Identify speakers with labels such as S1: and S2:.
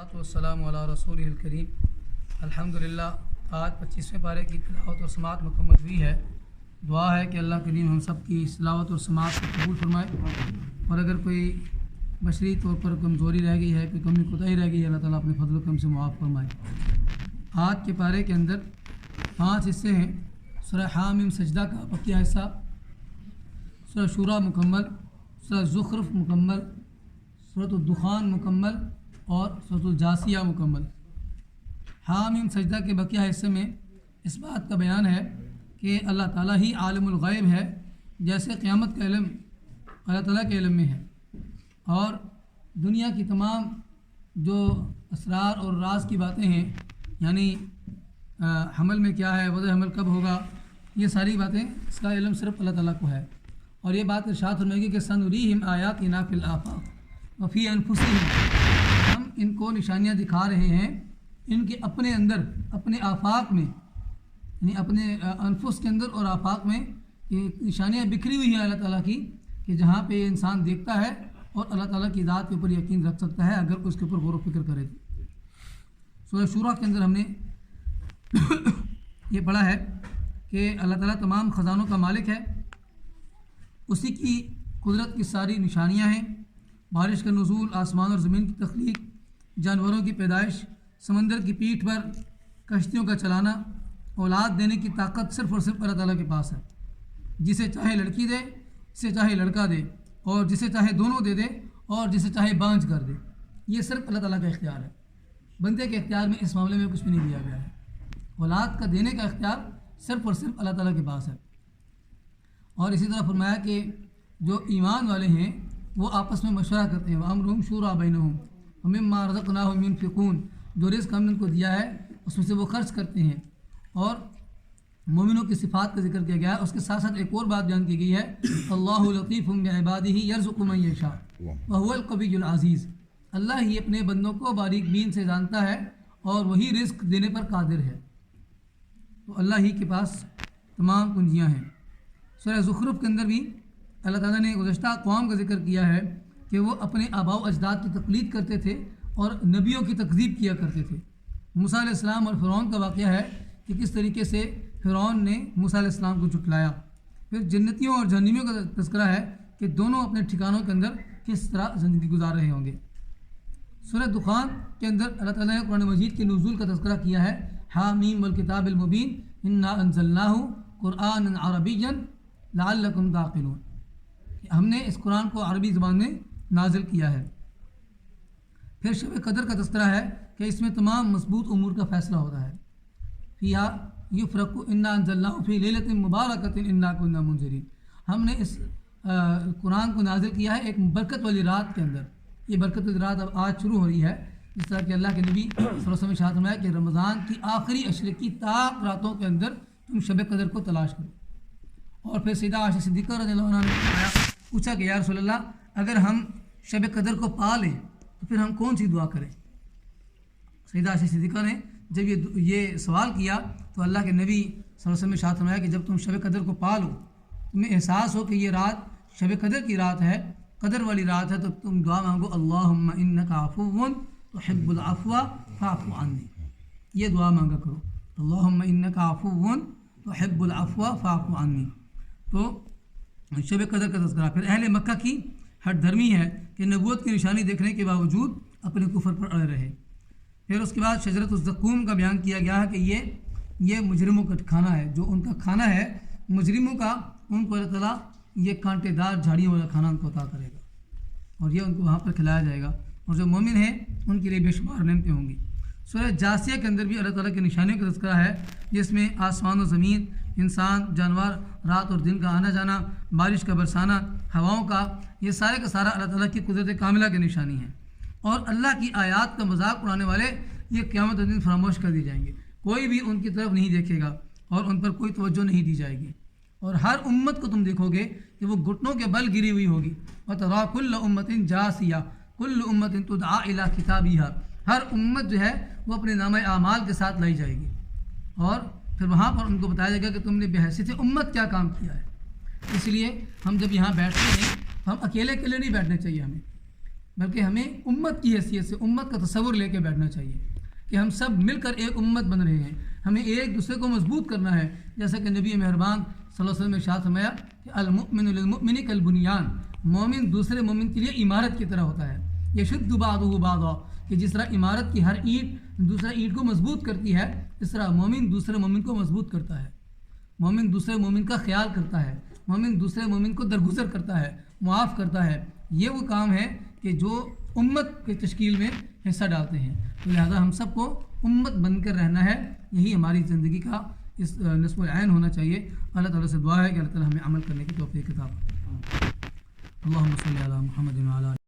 S1: والصلاۃ والسلام علی رسولہ الکریم۔ الحمدللہ آج 25ویں پارے کی تلاوت اور سماعت مکمل ہوئی ہے۔ دعا ہے کہ اللہ کریم ہم سب کی تلاوت اور سماعت کو قبول فرمائے، اور اگر کوئی بشری طور پر کمزوری رہ گئی ہے، کوئی کمی کوتاہی رہ گئی ہے، اللہ تعالیٰ اپنے فضل و کرم سے معاف فرمائے۔ آج کے پارے کے اندر 5 حصے ہیں۔ سورہ حامیم سجدہ کا بقیہ حصہ، سورہ شورا مکمل، سورہ زخرف مکمل، سورۃ الدخان مکمل اور سورۃ الجاثیہ مکمل۔ حامیم سجدہ کے بقیہ حصے میں اس بات کا بیان ہے کہ اللہ تعالیٰ ہی عالم الغیب ہے، جیسے قیامت کا علم اللہ تعالیٰ کے علم میں ہے، اور دنیا کی تمام جو اسرار اور راز کی باتیں ہیں، یعنی حمل میں کیا ہے، وضع حمل کب ہوگا، یہ ساری باتیں اس کا علم صرف اللہ تعالیٰ کو ہے۔ اور یہ بات ارشاد فرمائے گی کہ سنریہم آیاتنا فی الآفاق وفی انفسہم، ہم ان کو نشانیاں دکھا رہے ہیں ان کے اپنے اندر، اپنے آفاق میں، یعنی اپنے انفس کے اندر اور آفاق میں یہ نشانیاں بکھری ہوئی ہیں اللہ تعالیٰ کی، کہ جہاں پہ یہ انسان دیکھتا ہے اور اللہ تعالیٰ کی ذات کے اوپر یقین رکھ سکتا ہے اگر اس کے اوپر غور و فکر کرے تو۔ سورہ شورا کے اندر ہم نے یہ پڑھا ہے کہ اللہ تعالیٰ تمام خزانوں کا مالک ہے، اسی کی قدرت کی ساری نشانیاں ہیں، بارش کا نزول، آسمان اور زمین کی تخلیق، جانوروں کی پیدائش، سمندر کی پیٹھ پر کشتیوں کا چلانا، اولاد دینے کی طاقت صرف اور صرف اللہ تعالیٰ کے پاس ہے۔ جسے چاہے لڑکی دے، جسے چاہے لڑکا دے، اور جسے چاہے دونوں دے دے، اور جسے چاہے بانجھ کر دے، یہ صرف اللہ تعالیٰ کا اختیار ہے۔ بندے کے اختیار میں اس معاملے میں کچھ بھی نہیں دیا گیا ہے۔ اولاد کا دینے کا اختیار صرف اور صرف اللہ تعالیٰ کے پاس ہے۔ اور اسی طرح فرمایا کہ جو ایمان والے ہیں وہ آپس میں مشورہ کرتے ہیں، وَأَمْرُهُمْ شُورَىٰ بَيْنَهُمْ وَمِمَّا رَزَقْنَاهُمْ يُنْفِقُونَ، جو رزق ہم نے ان کو دیا ہے اس میں سے وہ خرچ کرتے ہیں۔ اور مومنوں کی صفات کا ذکر کیا گیا ہے۔ اس کے ساتھ ساتھ ایک اور بات بیان کی گئی ہے، اللَّهُ لَطِيفٌ بِعِبَادِهِ يَرْزُقُ مَن يَشَاءُ وَهُوَ الْقَوِيُّ الْعَزِيزُ، اللہ ہی اپنے بندوں کو باریک بین سے جانتا ہے اور وہی رزق دینے پر قادر ہے۔ تو اللہ ہی کے پاس تمام کنجیاں ہیں۔ سورہ زخرف کے اندر بھی اللہ تعالیٰ نے گزشتہ اقوام کا ذکر کیا ہے کہ وہ اپنے آباء و اجداد کی تقلید کرتے تھے اور نبیوں کی تکذیب کیا کرتے تھے۔ موسیٰ علیہ السلام اور فرعون کا واقعہ ہے کہ کس طریقے سے فرعون نے موسیٰ علیہ السلام کو جھٹلایا۔ پھر جنتیوں اور جہنمیوں کا تذکرہ ہے کہ دونوں اپنے ٹھکانوں کے اندر کس طرح زندگی گزار رہے ہوں گے۔ سورہ دخان کے اندر اللہ تعالیٰ نے قرآن مجید کے نزول کا تذکرہ کیا ہے، حامیم والکتاب المبین انا انزلناہ قرآنا عربیا لعلکم تعقلون، ہم نے اس قرآن کو عربی زبان میں نازل کیا ہے۔ پھر شب قدر کا تذکرہ ہے کہ اس میں تمام مضبوط امور کا فیصلہ ہوتا ہے۔ فیہا یفرق انا انزلناہ فی لیلۃ مبارکۃ انا کنا منذرین، ہم نے اس قرآن کو نازل کیا ہے ایک برکت والی رات کے اندر۔ یہ برکت والی رات اب آج شروع ہو رہی ہے، جس طرح کہ اللہ کے نبی صلی اللہ علیہ وسلم ارشاد فرمایا کہ رمضان کی آخری عشرے کی طاق راتوں کے اندر تم شب قدر کو تلاش کرو۔ اور پھر سیدہ عائشہ صدیقہ رضی اللہ عنہ نے پوچھا کہ یا رسول اللہ، اگر ہم شب قدر کو پا لیں تو پھر ہم کون سی دعا کریں؟ سیدہ عائشہ صدیقہ نے جب یہ سوال کیا تو اللہ کے نبی صلی اللہ علیہ وسلم نے ارشاد فرمایا کہ جب تم شب قدر کو پا لو، تمہیں احساس ہو کہ یہ رات شب قدر کی رات ہے، قدر والی رات ہے، تو تم دعا مانگو، اللہم انک عفو تحب العفو فاعف عنی، یہ دعا مانگا کرو، اللہم انک عفو تحب العفو فاعف عنی۔ تو شب قدر کا تذکرہ۔ پھر اہل مکہ کی ہٹ دھرمی ہے کہ نبوت کی نشانی دیکھنے کے باوجود اپنے کفر پر اڑے رہے۔ پھر اس کے بعد شجرۃ الزقوم کا بیان کیا گیا ہے کہ یہ مجرموں کا کھانا ہے، جو ان کا کھانا ہے مجرموں کا، ان کو اللہ تعالیٰ یہ کانٹے دار جھاڑیوں والا کھانا ان کو عطا کرے گا، اور یہ ان کو وہاں پر کھلایا جائے گا، اور جو مومن ہیں ان کے لیے بے شمار نعمتیں ہوں گی۔ سورہ جاثیہ کے اندر بھی اللہ تعالیٰ کی نشانیوں کا تذکرہ ہے، جس میں آسمان و زمین، انسان، جانور، رات اور دن کا آنا جانا، بارش کا برسانا، ہواؤں کا، یہ سارے کا سارا اللہ تعالیٰ کی قدرت کاملہ کی نشانی ہے۔ اور اللہ کی آیات کا مذاق اڑانے والے یہ قیامت کے دن فراموش کر دی جائیں گے، کوئی بھی ان کی طرف نہیں دیکھے گا اور ان پر کوئی توجہ نہیں دی جائے گی، اور ہر امت کو تم دیکھو گے کہ وہ گھٹنوں کے بل گری ہوئی ہوگی۔ وَتَرَىٰ كُلَّ أُمَّةٍ جَاثِيَةً كُلُّ أُمَّةٍ تُدْعَىٰ إِلَىٰ كِتَابِهَا، ہر امت جو ہے وہ اپنے نامہ اعمال کے ساتھ لائی جائے گی، اور پھر وہاں پر ان کو بتایا جائے گا کہ تم نے بحیثیت امت کیا کام کیا ہے۔ اس لیے ہم جب یہاں بیٹھتے ہیں تو ہم اکیلے نہیں بیٹھنے چاہیے، ہمیں بلکہ ہمیں امت کی حیثیت سے امت کا تصور لے کے بیٹھنا چاہیے کہ ہم سب مل کر ایک امت بن رہے ہیں. ہمیں ایک دوسرے کو مضبوط کرنا ہے، جیسا کہ نبی مہربان صلی اللہ علیہ وسلم نے ارشاد فرمایا کہ المؤمن للمؤمن کالبنیان، مومن دوسرے مومن کے لیے عمارت کی طرح ہوتا ہے. یشد بعضہ بعضا، کہ جس طرح عمارت کی ہر اینٹ دوسرا اینٹ کو مضبوط کرتی ہے، اس طرح مومن دوسرے مومن کو مضبوط کرتا ہے. مومن دوسرے مومن کا خیال کرتا ہے، مومن دوسرے مومن کو درگزر کرتا ہے، معاف کرتا ہے. یہ وہ کام ہے کہ جو امت کی تشکیل میں حصہ ڈالتے ہیں. تو لہذا ہم سب کو امت بن کر رہنا ہے، یہی ہماری زندگی کا اس نصب العین ہونا چاہیے. اللہ تعالیٰ سے دعا ہے کہ اللہ تعالیٰ ہمیں عمل کرنے کی توفیق عطا فرمائے. اللہم صلی علی محمد وعلی